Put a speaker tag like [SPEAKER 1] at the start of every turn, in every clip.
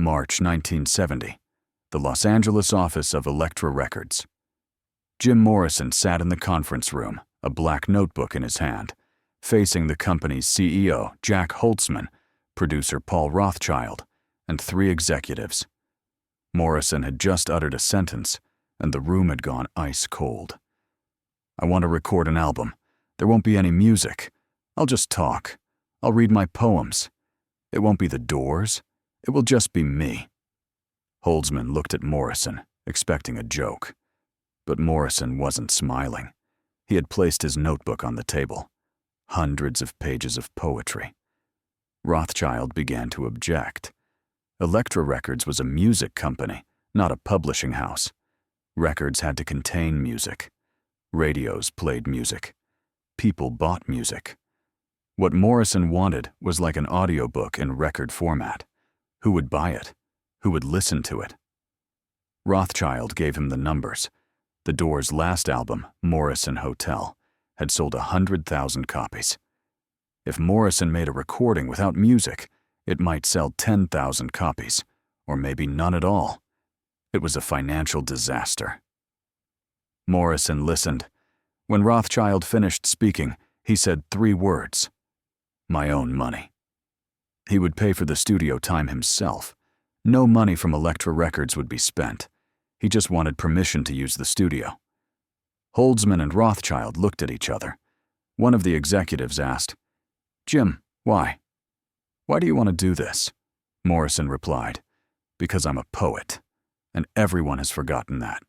[SPEAKER 1] March 1970. The Los Angeles office of Elektra Records. Jim Morrison sat in the conference room, a black notebook in his hand, facing the company's CEO, Jack Holtzman, producer Paul Rothchild, and 3 executives. Morrison had just uttered a sentence, and the room had gone ice cold. "I want to record an album. There won't be any music. I'll just talk. I'll read my poems. It won't be the Doors. It will just be me." Holtzman looked at Morrison, expecting a joke. But Morrison wasn't smiling. He had placed his notebook on the table. Hundreds of pages of poetry. Rothchild began to object. Elektra Records was a music company, not a publishing house. Records had to contain music. Radios played music. People bought music. What Morrison wanted was like an audiobook in record format. Who would buy it? Who would listen to it? Rothchild gave him the numbers. The Doors' last album, Morrison Hotel, had sold 100,000 copies. If Morrison made a recording without music, it might sell 10,000 copies, or maybe none at all. It was a financial disaster. Morrison listened. When Rothchild finished speaking, he said 3 words: "My own money." He would pay for the studio time himself. No money from Elektra Records would be spent. He just wanted permission to use the studio. Holtzman and Rothchild looked at each other. One of the executives asked, "Jim, why? Why do you want to do this?" Morrison replied, "Because I'm a poet, and everyone has forgotten that."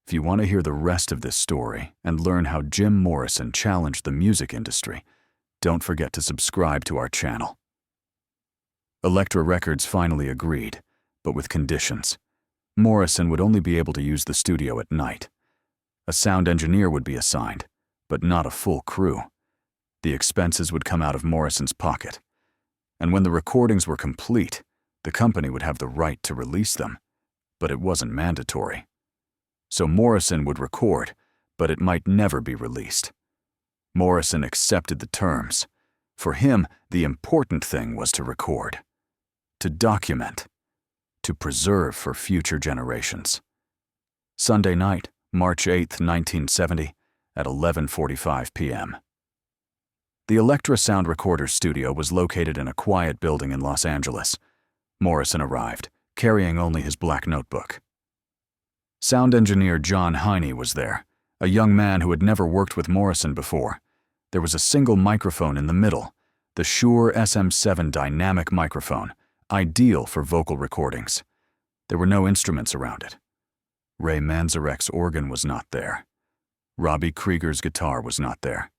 [SPEAKER 1] If you want to hear the rest of this story and learn how Jim Morrison challenged the music industry, don't forget to subscribe to our channel. Elektra Records finally agreed, but with conditions. Morrison would only be able to use the studio at night. A sound engineer would be assigned, but not a full crew. The expenses would come out of Morrison's pocket. And when the recordings were complete, the company would have the right to release them, but it wasn't mandatory. So Morrison would record, but it might never be released. Morrison accepted the terms. For him, the important thing was to record, to document, to preserve for future generations. Sunday night, March 8, 1970, at 11:45 p.m. The Elektra Sound Recorder studio was located in a quiet building in Los Angeles. Morrison arrived, carrying only his black notebook. Sound engineer John Heine was there, a young man who had never worked with Morrison before. There was a single microphone in the middle, the Shure SM7 dynamic microphone, ideal for vocal recordings. There were no instruments around it. Ray Manzarek's organ was not there. Robbie Krieger's guitar was not there.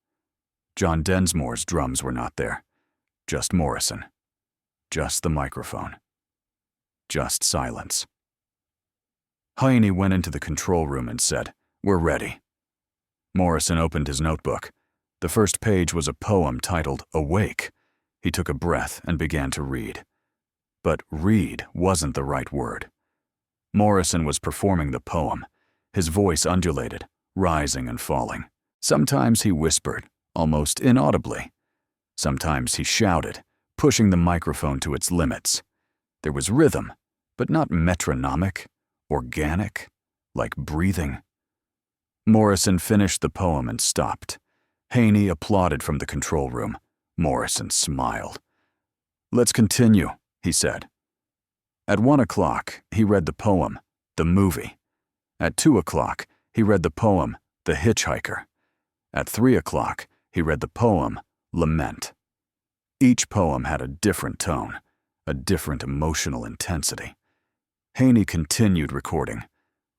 [SPEAKER 1] John Densmore's drums were not there. Just Morrison. Just the microphone. Just silence. Heine went into the control room and said, "We're ready." Morrison opened his notebook. The first page was a poem titled "Awake." He took a breath and began to read. But read wasn't the right word. Morrison was performing the poem. His voice undulated, rising and falling. Sometimes he whispered, almost inaudibly. Sometimes he shouted, pushing the microphone to its limits. There was rhythm, but not metronomic, organic, like breathing. Morrison finished the poem and stopped. Heine applauded from the control room. Morrison smiled. "Let's continue," he said. At 1 o'clock, he read the poem, "The Movie." At 2 o'clock, he read the poem, "The Hitchhiker." At 3 o'clock, he read the poem, "Lament." Each poem had a different tone, a different emotional intensity. Heine continued recording.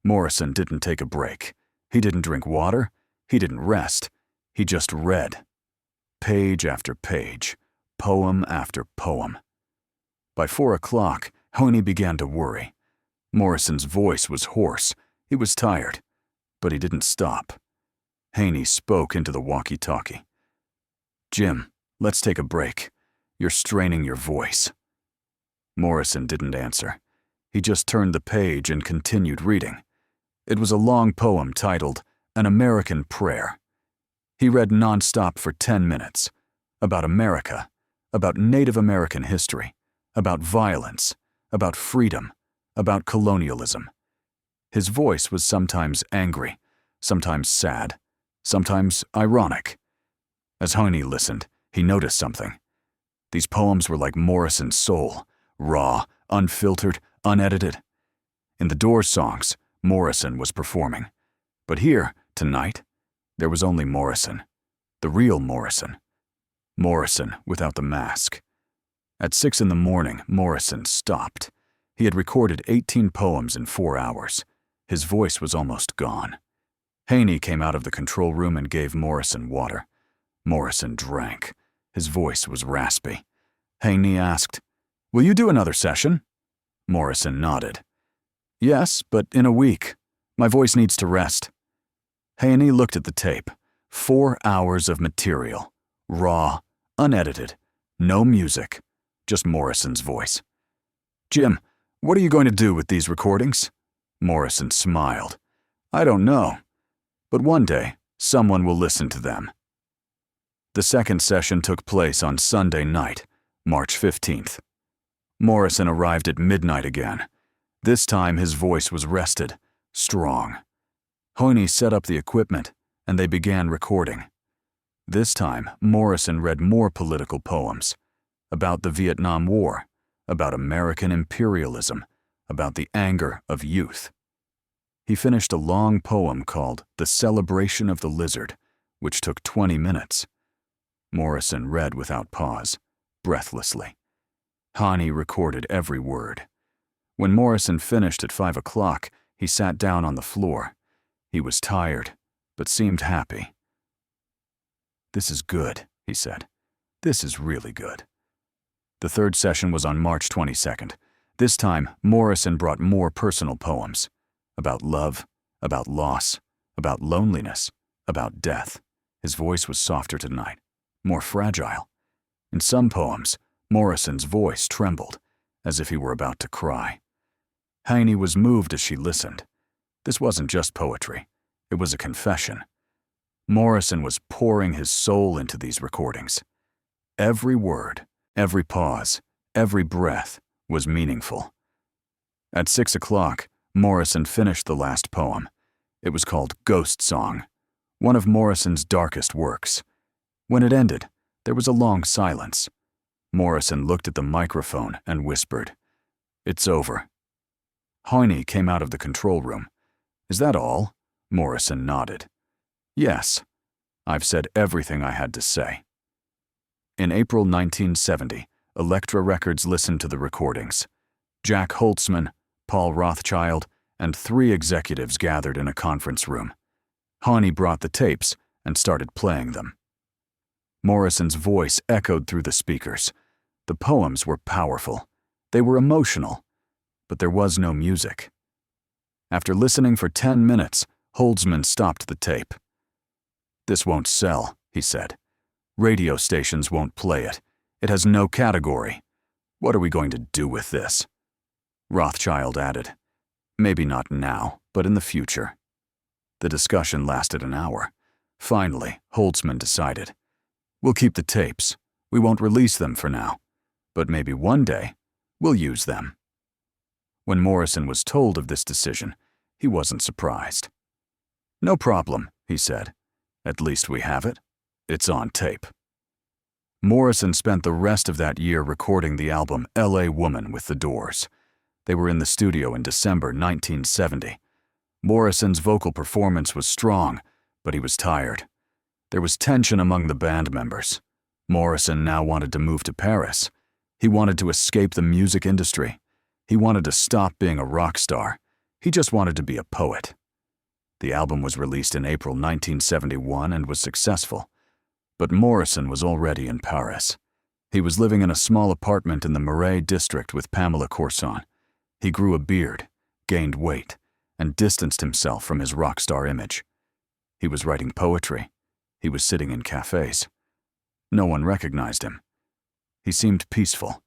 [SPEAKER 1] Morrison didn't take a break. He didn't drink water. He didn't rest. He just read. Page after page, poem after poem. By 4 o'clock, Heine began to worry. Morrison's voice was hoarse. He was tired, but he didn't stop. Heine spoke into the walkie-talkie. "Jim, let's take a break. You're straining your voice." Morrison didn't answer. He just turned the page and continued reading. It was a long poem titled "An American Prayer." He read nonstop for 10 minutes, about America, about Native American history, about violence, about freedom, about colonialism. His voice was sometimes angry, sometimes sad, sometimes ironic. As Heine listened, he noticed something. These poems were like Morrison's soul, raw, unfiltered, unedited. In the Doors songs, Morrison was performing. But here, tonight, there was only Morrison, the real Morrison. Morrison without the mask. At 6 in the morning, Morrison stopped. He had recorded 18 poems in 4 hours. His voice was almost gone. Heine came out of the control room and gave Morrison water. Morrison drank. His voice was raspy. Heine asked, "Will you do another session?" Morrison nodded. "Yes, but in a week. My voice needs to rest." Heine looked at the tape. 4 hours of material. Raw, unedited, no music, just Morrison's voice. "Jim, what are you going to do with these recordings?" Morrison smiled. "I don't know, but one day someone will listen to them." The second session took place on Sunday night, March 15th. Morrison arrived at midnight again. This time his voice was rested, strong. Heine set up the equipment, and they began recording. This time, Morrison read more political poems about the Vietnam War, about American imperialism, about the anger of youth. He finished a long poem called The Celebration of the Lizard, which took 20 minutes. Morrison read without pause, breathlessly. Heine recorded every word. When Morrison finished at 5 o'clock, he sat down on the floor. He was tired, but seemed happy. "This is good," he said. "This is really good." The third session was on March 22nd. This time, Morrison brought more personal poems about love, about loss, about loneliness, about death. His voice was softer tonight, more fragile. In some poems, Morrison's voice trembled, as if he were about to cry. Heine was moved as she listened. This wasn't just poetry. It was a confession. Morrison was pouring his soul into these recordings. Every word, every pause, every breath was meaningful. At 6 o'clock, Morrison finished the last poem. It was called Ghost Song, one of Morrison's darkest works. When it ended, there was a long silence. Morrison looked at the microphone and whispered, "It's over." Heine came out of the control room. "Is that all?" Morrison nodded. "Yes. I've said everything I had to say." In April 1970, Elektra Records listened to the recordings. Jack Holtzman, Paul Rothchild, and 3 executives gathered in a conference room. Heine brought the tapes and started playing them. Morrison's voice echoed through the speakers. The poems were powerful. They were emotional, but there was no music. After listening for 10 minutes, Holtzman stopped the tape. "This won't sell," he said. "Radio stations won't play it. It has no category. What are we going to do with this?" Rothchild added, "Maybe not now, but in the future." The discussion lasted an hour. Finally, Holtzman decided, "We'll keep the tapes. We won't release them for now. But maybe one day, we'll use them." When Morrison was told of this decision, he wasn't surprised. "No problem," he said. "At least we have it. It's on tape." Morrison spent the rest of that year recording the album L.A. Woman with the Doors. They were in the studio in December 1970. Morrison's vocal performance was strong, but he was tired. There was tension among the band members. Morrison now wanted to move to Paris. He wanted to escape the music industry. He wanted to stop being a rock star. He just wanted to be a poet. The album was released in April 1971 and was successful. But Morrison was already in Paris. He was living in a small apartment in the Marais district with Pamela Courson. He grew a beard, gained weight, and distanced himself from his rock star image. He was writing poetry. He was sitting in cafes. No one recognized him. He seemed peaceful.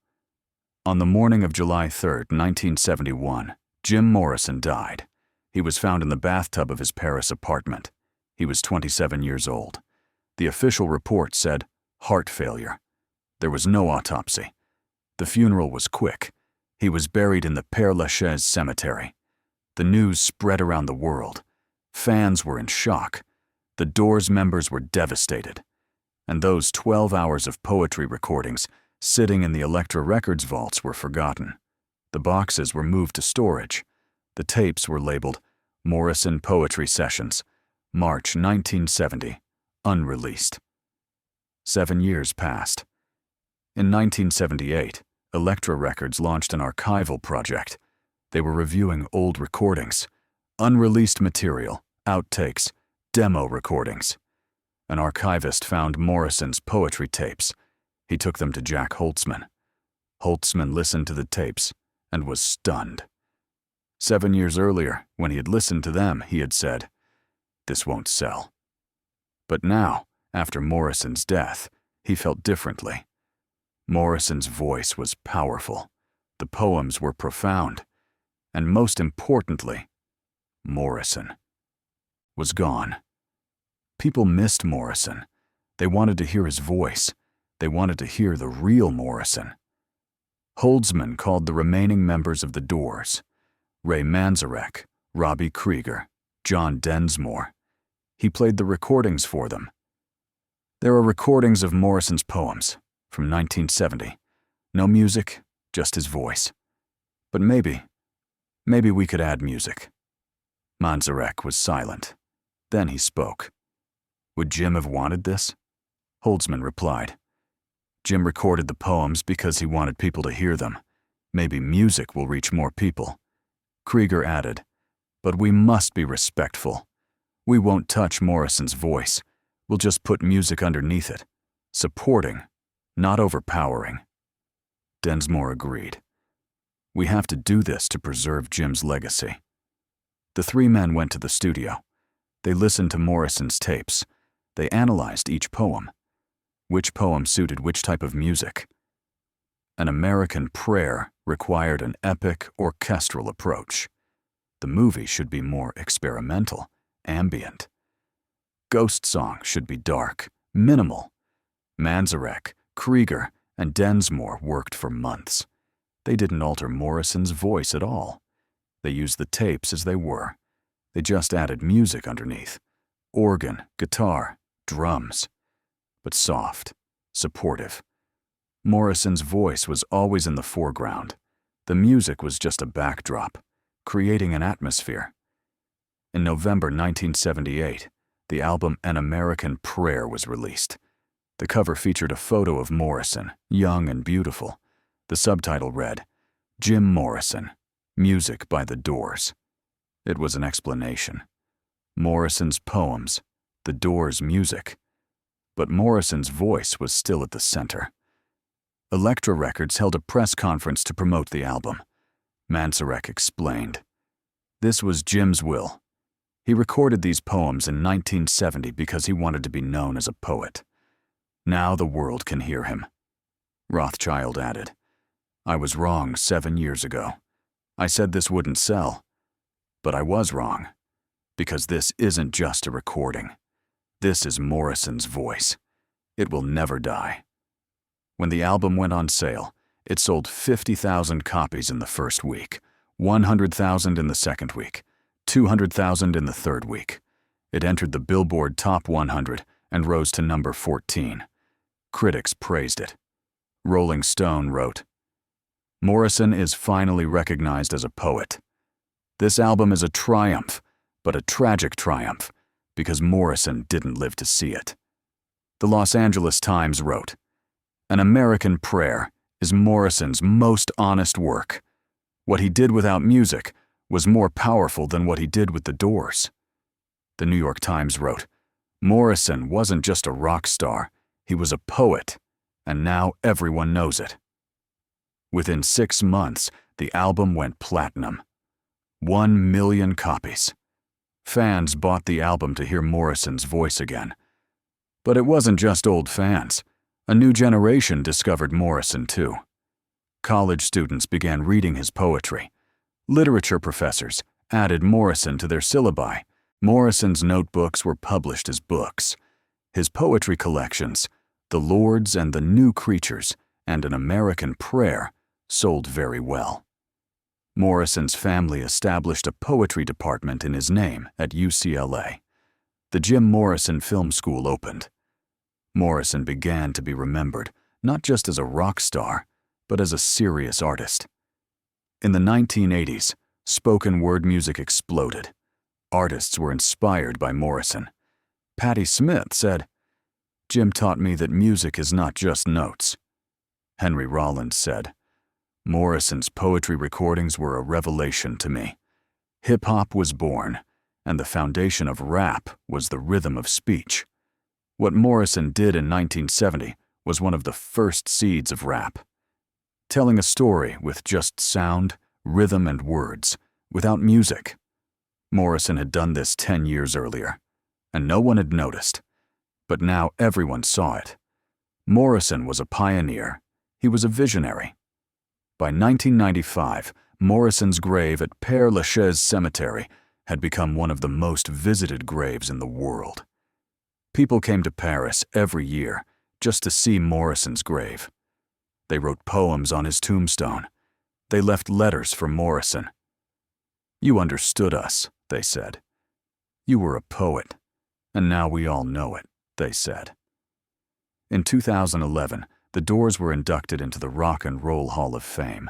[SPEAKER 1] On the morning of July 3, 1971, Jim Morrison died. He was found in the bathtub of his Paris apartment. He was 27 years old. The official report said heart failure. There was no autopsy. The funeral was quick. He was buried in the Père Lachaise cemetery. The news spread around the world. Fans were in shock. The Doors members were devastated. And those 12 hours of poetry recordings sitting in the Elektra Records vaults were forgotten. The boxes were moved to storage. The tapes were labeled Morrison Poetry Sessions, March 1970, unreleased. 7 years passed. In 1978, Elektra Records launched an archival project. They were reviewing old recordings, unreleased material, outtakes, demo recordings. An archivist found Morrison's poetry tapes. He took them to Jack Holtzman. Holtzman listened to the tapes and was stunned. 7 years earlier, when he had listened to them, he had said, "This won't sell." But now, after Morrison's death, he felt differently. Morrison's voice was powerful. The poems were profound. And most importantly, Morrison was gone. People missed Morrison. They wanted to hear his voice. They wanted to hear the real Morrison. Holtzman called the remaining members of the Doors, Ray Manzarek, Robbie Krieger, John Densmore. He played the recordings for them. There are recordings of Morrison's poems from 1970. No music, just his voice. But maybe we could add music. Manzarek was silent. Then he spoke. Would Jim have wanted this? Holtzman replied. Jim recorded the poems because he wanted people to hear them. Maybe music will reach more people. Krieger added, but we must be respectful. We won't touch Morrison's voice. We'll just put music underneath it. Supporting, not overpowering. Densmore agreed. We have to do this to preserve Jim's legacy. The three men went to the studio. They listened to Morrison's tapes. They analyzed each poem. Which poem suited which type of music? An American Prayer required an epic orchestral approach. The movie should be more experimental, ambient. Ghost Song should be dark, minimal. Manzarek, Krieger, and Densmore worked for months. They didn't alter Morrison's voice at all. They used the tapes as they were. They just added music underneath. Organ, guitar, drums. But soft, supportive. Morrison's voice was always in the foreground. The music was just a backdrop, creating an atmosphere. In November 1978, the album An American Prayer was released. The cover featured a photo of Morrison, young and beautiful. The subtitle read, Jim Morrison, Music by the Doors. It was an explanation. Morrison's poems, the Doors' music. But Morrison's voice was still at the center. Elektra Records held a press conference to promote the album. Manzarek explained. This was Jim's will. He recorded these poems in 1970 because he wanted to be known as a poet. Now the world can hear him. Rothschild added, I was wrong 7 years ago. I said this wouldn't sell. But I was wrong. Because this isn't just a recording. This is Morrison's voice. It will never die. When the album went on sale, it sold 50,000 copies in the first week, 100,000 in the second week, 200,000 in the third week. It entered the Billboard Top 100 and rose to number 14. Critics praised it. Rolling Stone wrote, Morrison is finally recognized as a poet. This album is a triumph, but a tragic triumph, because Morrison didn't live to see it. The Los Angeles Times wrote, An American Prayer is Morrison's most honest work. What he did without music was more powerful than what he did with the Doors. The New York Times wrote, Morrison wasn't just a rock star, he was a poet, and now everyone knows it. Within 6 months, the album went platinum. 1 million copies. Fans bought the album to hear Morrison's voice again. But it wasn't just old fans. A new generation discovered Morrison too. College students began reading his poetry. Literature professors added Morrison to their syllabi. Morrison's notebooks were published as books. His poetry collections, The Lords and the New Creatures, and An American Prayer, sold very well. Morrison's family established a poetry department in his name at UCLA. The Jim Morrison Film School opened. Morrison began to be remembered not just as a rock star, but as a serious artist. In the 1980s, spoken word music exploded. Artists were inspired by Morrison. Patti Smith said, "Jim taught me that music is not just notes." Henry Rollins said, "Morrison's poetry recordings were a revelation to me. Hip-hop was born, and the foundation of rap was the rhythm of speech. What Morrison did in 1970 was one of the first seeds of rap. Telling a story with just sound, rhythm, and words, without music. Morrison had done this 10 years earlier, and no one had noticed. But now everyone saw it. Morrison was a pioneer. He was a visionary. By 1995, Morrison's grave at Père Lachaise Cemetery had become one of the most visited graves in the world. People came to Paris every year just to see Morrison's grave. They wrote poems on his tombstone. They left letters for Morrison. "You understood us," they said. "You were a poet, and now we all know it," they said. In 2011, the Doors were inducted into the Rock and Roll Hall of Fame.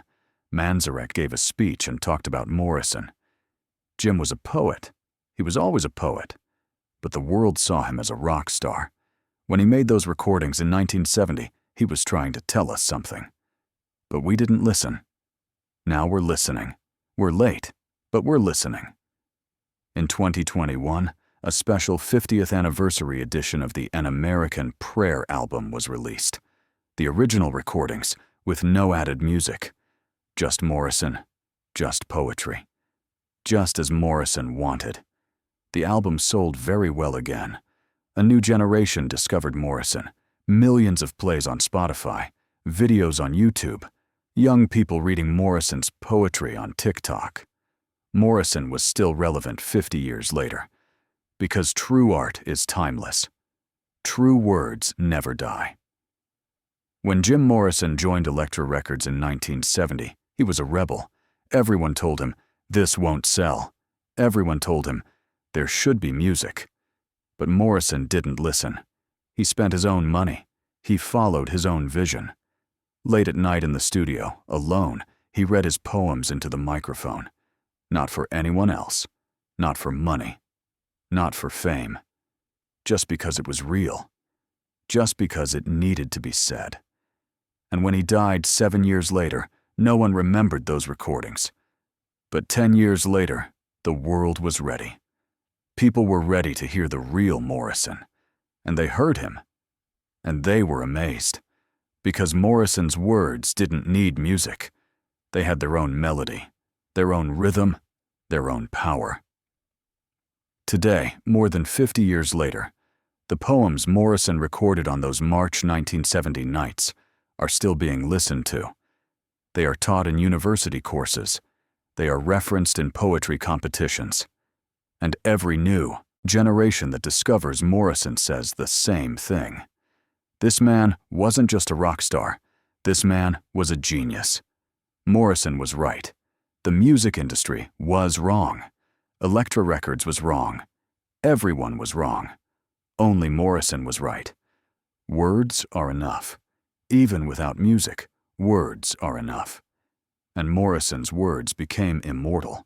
[SPEAKER 1] Manzarek gave a speech and talked about Morrison. Jim was a poet. He was always a poet. But the world saw him as a rock star. When he made those recordings in 1970, he was trying to tell us something. But we didn't listen. Now we're listening. We're late, but we're listening. In 2021, a special 50th anniversary edition of the An American Prayer album was released. The original recordings, with no added music. Just Morrison, just poetry. Just as Morrison wanted. The album sold very well again. A new generation discovered Morrison. Millions of plays on Spotify, videos on YouTube, young people reading Morrison's poetry on TikTok. Morrison was still relevant 50 years later. Because true art is timeless. True words never die. When Jim Morrison joined Elektra Records in 1970, he was a rebel. Everyone told him, "This won't sell." Everyone told him, "There should be music." But Morrison didn't listen. He spent his own money. He followed his own vision. Late at night in the studio, alone, he read his poems into the microphone. Not for anyone else. Not for money. Not for fame. Just because it was real. Just because it needed to be said. And when he died 7 years later, no one remembered those recordings. But 10 years later, the world was ready. People were ready to hear the real Morrison. And they heard him. And they were amazed. Because Morrison's words didn't need music. They had their own melody, their own rhythm, their own power. Today, more than 50 years later, the poems Morrison recorded on those March 1970 nights are still being listened to. They are taught in university courses. They are referenced in poetry competitions. And every new generation that discovers Morrison says the same thing. This man wasn't just a rock star. This man was a genius. Morrison was right. The music industry was wrong. Elektra Records was wrong. Everyone was wrong. Only Morrison was right. Words are enough. Even without music, words are enough. And Morrison's words became immortal.